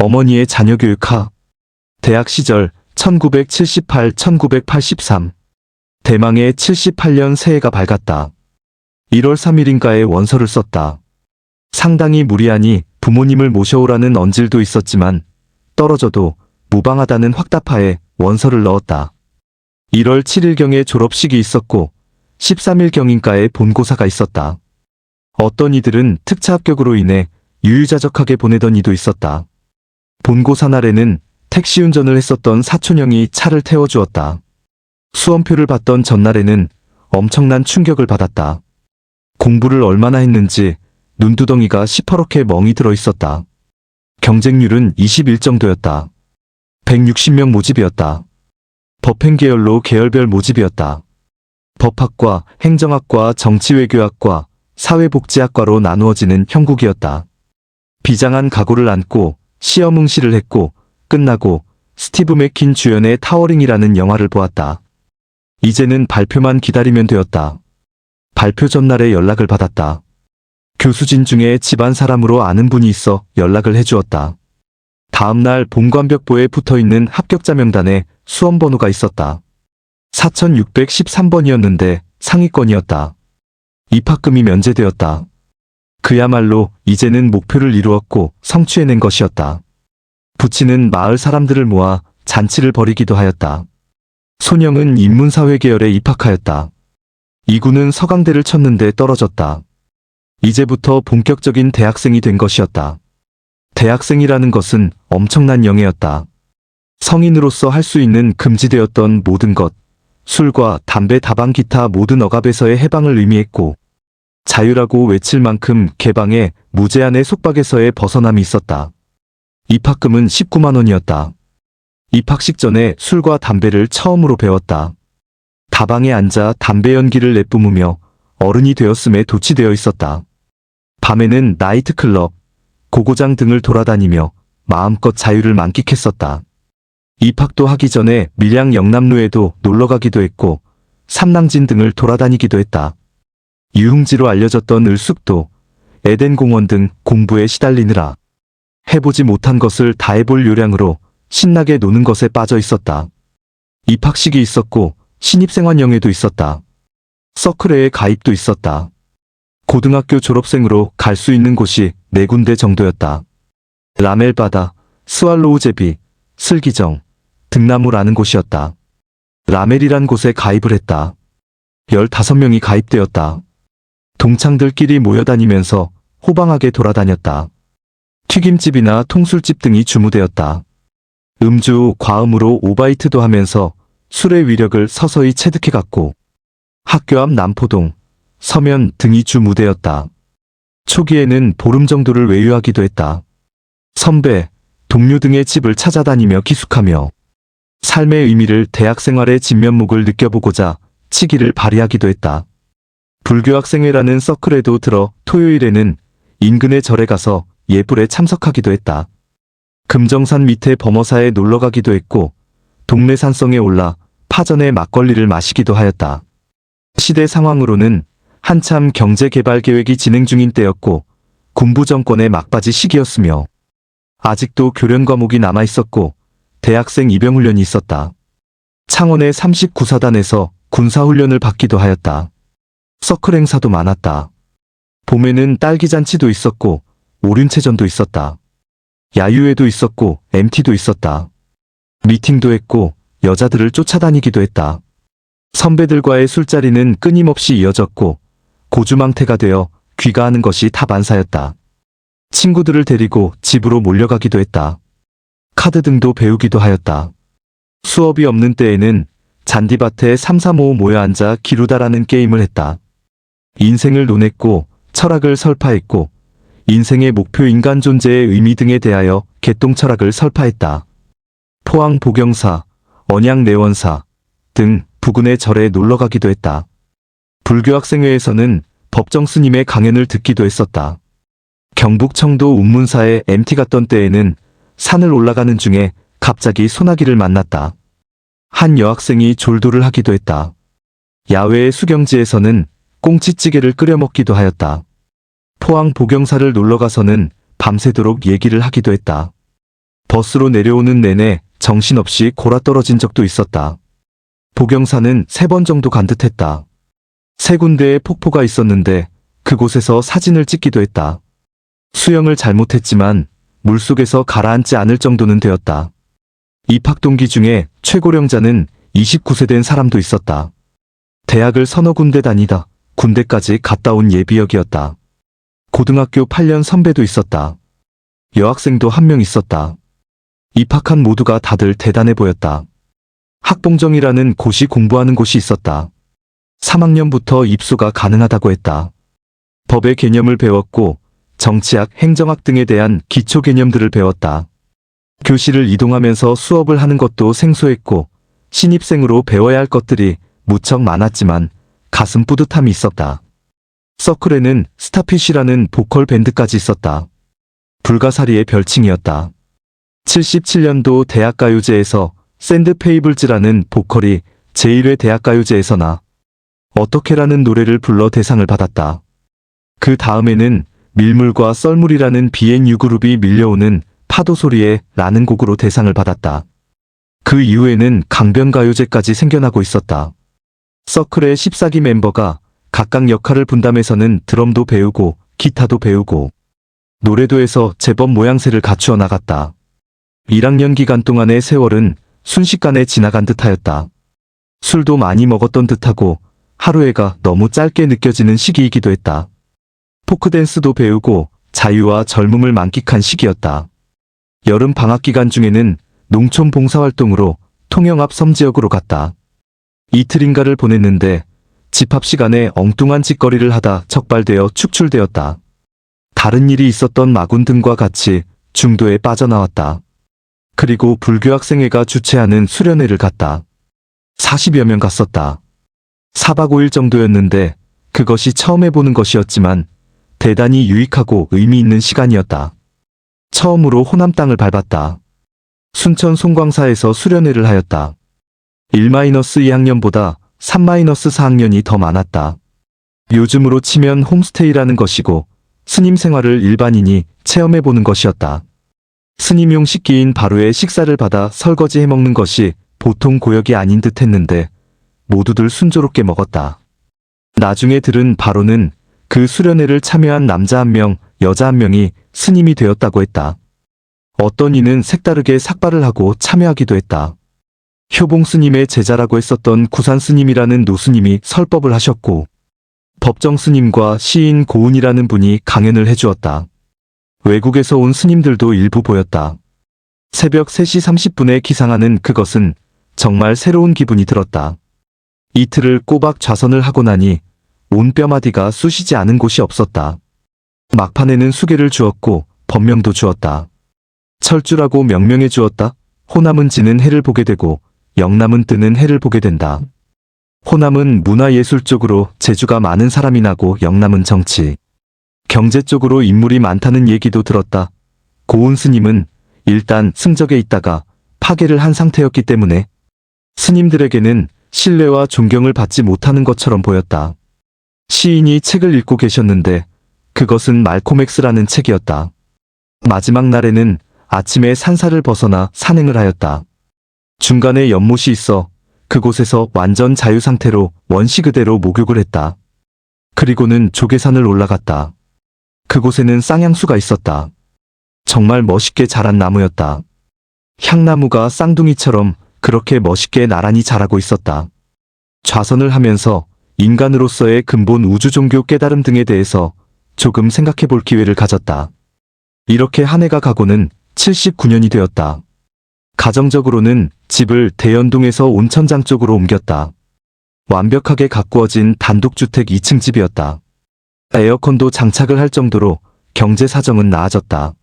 어머니의 자녀교육하. 대학 시절 1978-1983. 대망의 78년 새해가 밝았다. 1월 3일인가에 원서를 썼다. 상당히 무리하니 부모님을 모셔오라는 언질도 있었지만 떨어져도 무방하다는 확답하에 원서를 넣었다. 1월 7일경에 졸업식이 있었고 13일경인가에 본고사가 있었다. 어떤 이들은 특차 합격으로 인해 유유자적하게 보내던 이도 있었다. 본고사 날에는 택시 운전을 했었던 사촌형이 차를 태워주었다. 수험표를 받던 전날에는 엄청난 충격을 받았다. 공부를 얼마나 했는지 눈두덩이가 시퍼렇게 멍이 들어 있었다. 경쟁률은 21 정도였다. 160명 모집이었다. 법행계열로 계열별 모집이었다. 법학과, 행정학과, 정치외교학과, 사회복지학과로 나누어지는 형국이었다. 비장한 각오를 안고 시험 응시를 했고 끝나고 스티브 맥킨 주연의 타워링이라는 영화를 보았다. 이제는 발표만 기다리면 되었다. 발표 전날에 연락을 받았다. 교수진 중에 집안 사람으로 아는 분이 있어 연락을 해주었다. 다음날 본관벽보에 붙어있는 합격자 명단에 수험번호가 있었다. 4613번이었는데 상위권이었다. 입학금이 면제되었다. 그야말로 이제는 목표를 이루었고 성취해낸 것이었다. 부친은 마을 사람들을 모아 잔치를 벌이기도 하였다. 손영은 인문사회 계열에 입학하였다. 이구는 서강대를 쳤는데 떨어졌다. 이제부터 본격적인 대학생이 된 것이었다. 대학생이라는 것은 엄청난 영예였다. 성인으로서 할 수 있는 금지되었던 모든 것, 술과 담배, 다방, 기타 모든 억압에서의 해방을 의미했고 자유라고 외칠 만큼 개방의 무제한의 속박에서의 벗어남이 있었다. 입학금은 19만 원이었다. 입학식 전에 술과 담배를 처음으로 배웠다. 다방에 앉아 담배 연기를 내뿜으며 어른이 되었음에 도취되어 있었다. 밤에는 나이트클럽, 고고장 등을 돌아다니며 마음껏 자유를 만끽했었다. 입학도 하기 전에 밀양 영남로에도 놀러가기도 했고 삼랑진 등을 돌아다니기도 했다. 유흥지로 알려졌던 을숙도, 에덴공원 등 공부에 시달리느라 해보지 못한 것을 다 해볼 요량으로 신나게 노는 것에 빠져 있었다. 입학식이 있었고 신입생환영회도 있었다. 서클회에 가입도 있었다. 고등학교 졸업생으로 갈 수 있는 곳이 4군데 정도였다. 라멜바다, 스왈로우제비, 슬기정, 등나무라는 곳이었다. 라멜이란 곳에 가입을 했다. 15명이 가입되었다. 동창들끼리 모여다니면서 호방하게 돌아다녔다. 튀김집이나 통술집 등이 주무되었다. 음주, 과음으로 오바이트도 하면서 술의 위력을 서서히 체득해갔고 학교 앞 남포동, 서면 등이 주 무대였다. 초기에는 보름 정도를 외유하기도 했다. 선배, 동료 등의 집을 찾아다니며 기숙하며 삶의 의미를 대학 생활의 진면목을 느껴보고자 치기를 발휘하기도 했다. 불교학생회라는 서클에도 들어 토요일에는 인근의 절에 가서 예불에 참석하기도 했다. 금정산 밑에 범어사에 놀러가기도 했고 동네 산성에 올라 파전에 막걸리를 마시기도 하였다. 시대 상황으로는 한참 경제개발 계획이 진행 중인 때였고 군부 정권의 막바지 시기였으며 아직도 교련 과목이 남아있었고 대학생 입영훈련이 있었다. 창원의 39사단에서 군사훈련을 받기도 하였다. 서클 행사도 많았다. 봄에는 딸기잔치도 있었고 오륜체전도 있었다. 야유회도 있었고 MT도 있었다. 미팅도 했고 여자들을 쫓아다니기도 했다. 선배들과의 술자리는 끊임없이 이어졌고 고주망태가 되어 귀가하는 것이 다반사였다. 친구들을 데리고 집으로 몰려가기도 했다. 카드 등도 배우기도 하였다. 수업이 없는 때에는 잔디밭에 335 모여 앉아 기루다라는 게임을 했다. 인생을 논했고 철학을 설파했고 인생의 목표, 인간 존재의 의미 등에 대하여 개똥 철학을 설파했다. 포항 보경사, 언양 내원사 등 부근의 절에 놀러가기도 했다. 불교학생회에서는 법정 스님의 강연을 듣기도 했었다. 경북 청도 운문사에 MT 갔던 때에는 산을 올라가는 중에 갑자기 소나기를 만났다. 한 여학생이 졸도를 하기도 했다. 야외의 수경지에서는 꽁치찌개를 끓여 먹기도 하였다. 포항 보경사를 놀러가서는 밤새도록 얘기를 하기도 했다. 버스로 내려오는 내내 정신없이 골아떨어진 적도 있었다. 복영사는 3번 정도 간 듯했다. 3군데에 폭포가 있었는데 그곳에서 사진을 찍기도 했다. 수영을 잘못했지만 물속에서 가라앉지 않을 정도는 되었다. 입학 동기 중에 최고령자는 29세 된 사람도 있었다. 대학을 서너 군데 다니다 군대까지 갔다 온 예비역이었다. 고등학교 8년 선배도 있었다. 여학생도 한 명 있었다. 입학한 모두가 다들 대단해 보였다. 학봉정이라는 곳이 공부하는 곳이 있었다. 3학년부터 입소가 가능하다고 했다. 법의 개념을 배웠고 정치학, 행정학 등에 대한 기초 개념들을 배웠다. 교실을 이동하면서 수업을 하는 것도 생소했고 신입생으로 배워야 할 것들이 무척 많았지만 가슴 뿌듯함이 있었다. 서클에는 스타핏이라는 보컬 밴드까지 있었다. 불가사리의 별칭이었다. 77년도 대학가요제에서 샌드페이블즈라는 보컬이 제1회 대학가요제에서나 어떻게라는 노래를 불러 대상을 받았다. 그 다음에는 밀물과 썰물이라는 BNU 그룹이 밀려오는 파도소리에 라는 곡으로 대상을 받았다. 그 이후에는 강변가요제까지 생겨나고 있었다. 서클의 14기 멤버가 각각 역할을 분담해서는 드럼도 배우고 기타도 배우고 노래도 해서 제법 모양새를 갖추어 나갔다. 1학년 기간 동안의 세월은 순식간에 지나간 듯하였다. 술도 많이 먹었던 듯하고 하루해가 너무 짧게 느껴지는 시기이기도 했다. 포크댄스도 배우고 자유와 젊음을 만끽한 시기였다. 여름 방학 기간 중에는 농촌 봉사활동으로 통영 앞 섬지역으로 갔다. 이틀인가를 보냈는데 집합 시간에 엉뚱한 짓거리를 하다 적발되어 축출되었다. 다른 일이 있었던 마군 등과 같이 중도에 빠져나왔다. 그리고 불교학생회가 주최하는 수련회를 갔다. 40여 명 갔었다. 4박 5일 정도였는데 그것이 처음 해보는 것이었지만 대단히 유익하고 의미 있는 시간이었다. 처음으로 호남 땅을 밟았다. 순천 송광사에서 수련회를 하였다. 1-2학년보다 3-4학년이 더 많았다. 요즘으로 치면 홈스테이라는 것이고 스님 생활을 일반인이 체험해보는 것이었다. 스님용 식기인 바로에 식사를 받아 설거지 해먹는 것이 보통 고역이 아닌 듯 했는데 모두들 순조롭게 먹었다. 나중에 들은 바로는 그 수련회를 참여한 남자 1명, 여자 1명이 스님이 되었다고 했다. 어떤 이는 색다르게 삭발을 하고 참여하기도 했다. 효봉 스님의 제자라고 했었던 구산 스님이라는 노스님이 설법을 하셨고 법정 스님과 시인 고은이라는 분이 강연을 해주었다. 외국에서 온 스님들도 일부 보였다. 새벽 3시 30분에 기상하는 그것은 정말 새로운 기분이 들었다. 이틀을 꼬박 좌선을 하고 나니 온 뼈마디가 쑤시지 않은 곳이 없었다. 막판에는 수계를 주었고 법명도 주었다. 철주라고 명명해 주었다. 호남은 지는 해를 보게 되고 영남은 뜨는 해를 보게 된다. 호남은 문화예술 쪽으로 재주가 많은 사람이 나고 영남은 정치, 경제 쪽으로 인물이 많다는 얘기도 들었다. 고은 스님은 일단 승적에 있다가 파괴를 한 상태였기 때문에 스님들에게는 신뢰와 존경을 받지 못하는 것처럼 보였다. 시인이 책을 읽고 계셨는데 그것은 말콤 X라는 책이었다. 마지막 날에는 아침에 산사를 벗어나 산행을 하였다. 중간에 연못이 있어 그곳에서 완전 자유 상태로 원시 그대로 목욕을 했다. 그리고는 조계산을 올라갔다. 그곳에는 쌍향수가 있었다. 정말 멋있게 자란 나무였다. 향나무가 쌍둥이처럼 그렇게 멋있게 나란히 자라고 있었다. 좌선을 하면서 인간으로서의 근본 우주 종교 깨달음 등에 대해서 조금 생각해 볼 기회를 가졌다. 이렇게 한 해가 가고는 79년이 되었다. 가정적으로는 집을 대연동에서 온천장 쪽으로 옮겼다. 완벽하게 가꾸어진 단독주택 2층 집이었다. 에어컨도 장착을 할 정도로 경제 사정은 나아졌다.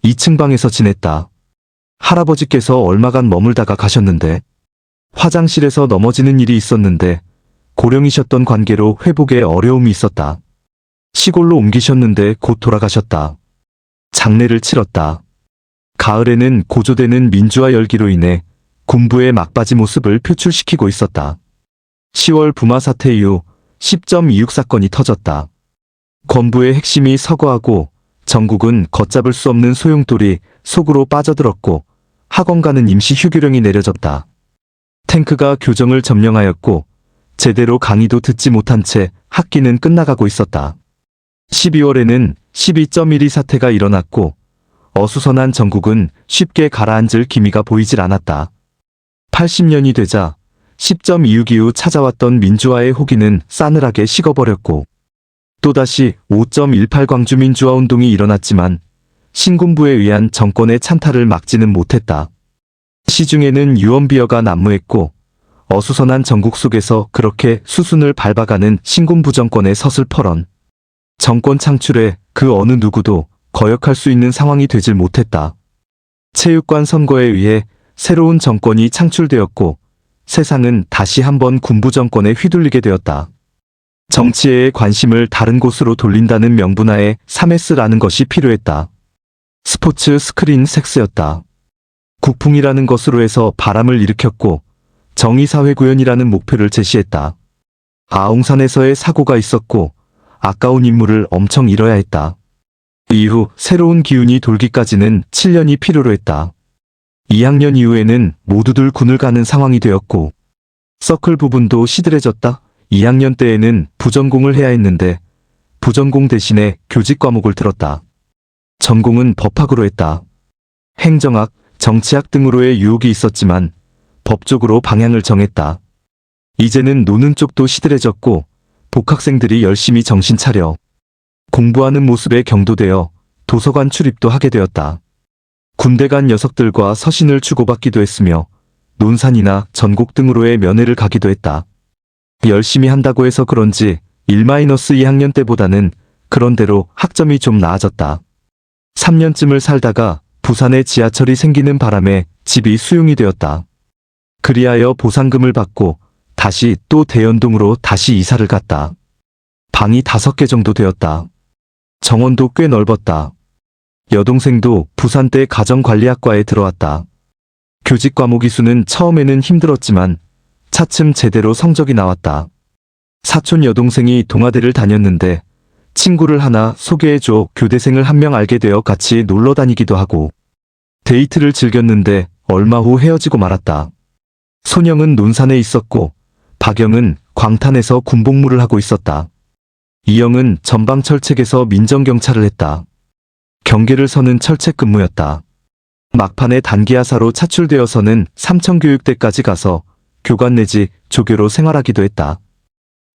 2층 방에서 지냈다. 할아버지께서 얼마간 머물다가 가셨는데 화장실에서 넘어지는 일이 있었는데 고령이셨던 관계로 회복에 어려움이 있었다. 시골로 옮기셨는데 곧 돌아가셨다. 장례를 치렀다. 가을에는 고조되는 민주화 열기로 인해 군부의 막바지 모습을 표출시키고 있었다. 10월 부마 사태 이후 10.26 사건이 터졌다. 건부의 핵심이 서거하고 정국은 걷잡을 수 없는 소용돌이 속으로 빠져들었고 학원 가는 임시 휴교령이 내려졌다. 탱크가 교정을 점령하였고 제대로 강의도 듣지 못한 채 학기는 끝나가고 있었다. 12월에는 12.12 사태가 일어났고 어수선한 정국은 쉽게 가라앉을 기미가 보이질 않았다. 80년이 되자 10.26 이후 찾아왔던 민주화의 호기는 싸늘하게 식어버렸고 또다시 5.18 광주 민주화 운동이 일어났지만 신군부에 의한 정권의 찬탈을 막지는 못했다. 시중에는 유언비어가 난무했고 어수선한 정국 속에서 그렇게 수순을 밟아가는 신군부 정권의 서슬퍼런 정권 창출에 그 어느 누구도 거역할 수 있는 상황이 되질 못했다. 체육관 선거에 의해 새로운 정권이 창출되었고 세상은 다시 한번 군부 정권에 휘둘리게 되었다. 정치에 관심을 다른 곳으로 돌린다는 명분하에 3S라는 것이 필요했다. 스포츠, 스크린, 섹스였다. 국풍이라는 것으로 해서 바람을 일으켰고 정의사회구현이라는 목표를 제시했다. 아웅산에서의 사고가 있었고 아까운 인물을 엄청 잃어야 했다. 이후 새로운 기운이 돌기까지는 7년이 필요로 했다. 2학년 이후에는 모두들 군을 가는 상황이 되었고 서클 부분도 시들해졌다. 2학년 때에는 부전공을 해야 했는데 부전공 대신에 교직 과목을 들었다. 전공은 법학으로 했다. 행정학, 정치학 등으로의 유혹이 있었지만 법적으로 방향을 정했다. 이제는 노는 쪽도 시들해졌고 복학생들이 열심히 정신 차려 공부하는 모습에 경도되어 도서관 출입도 하게 되었다. 군대 간 녀석들과 서신을 주고받기도 했으며 논산이나 전곡 등으로의 면회를 가기도 했다. 열심히 한다고 해서 그런지 1-2학년 때보다는 그런대로 학점이 좀 나아졌다. 3년쯤을 살다가 부산에 지하철이 생기는 바람에 집이 수용이 되었다. 그리하여 보상금을 받고 다시 또 대연동으로 다시 이사를 갔다. 방이 5개 정도 되었다. 정원도 꽤 넓었다. 여동생도 부산대 가정관리학과에 들어왔다. 교직 과목 이수는 처음에는 힘들었지만 차츰 제대로 성적이 나왔다. 사촌 여동생이 동아대를 다녔는데 친구를 하나 소개해줘 교대생을 한 명 알게 되어 같이 놀러 다니기도 하고 데이트를 즐겼는데 얼마 후 헤어지고 말았다. 손영은 논산에 있었고 박영은 광탄에서 군복무를 하고 있었다. 이영은 전방철책에서 민정경찰을 했다. 경계를 서는 철책 근무였다. 막판에 단기하사로 차출되어서는 삼청교육대까지 가서 교관 내지 조교로 생활하기도 했다.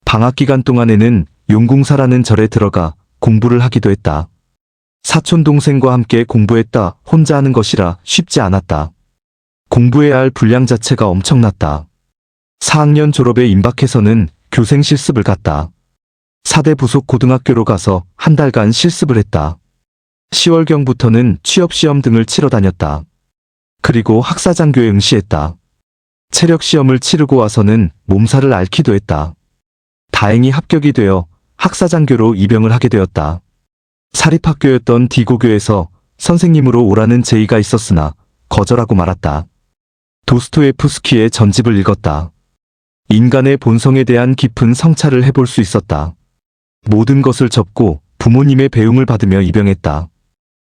방학기간 동안에는 용궁사라는 절에 들어가 공부를 하기도 했다. 사촌 동생과 함께 공부했다. 혼자 하는 것이라 쉽지 않았다. 공부해야 할 분량 자체가 엄청났다. 4학년 졸업에 임박해서는 교생 실습을 갔다. 4대 부속 고등학교로 가서 한 달간 실습을 했다. 10월경부터는 취업시험 등을 치러 다녔다. 그리고 학사장교에 응시했다. 체력시험을 치르고 와서는 몸살을 앓기도 했다. 다행히 합격이 되어 학사장교로 입영을 하게 되었다. 사립학교였던 D고교에서 선생님으로 오라는 제의가 있었으나 거절하고 말았다. 도스토예프스키의 전집을 읽었다. 인간의 본성에 대한 깊은 성찰을 해볼 수 있었다. 모든 것을 접고 부모님의 배움을 받으며 입영했다.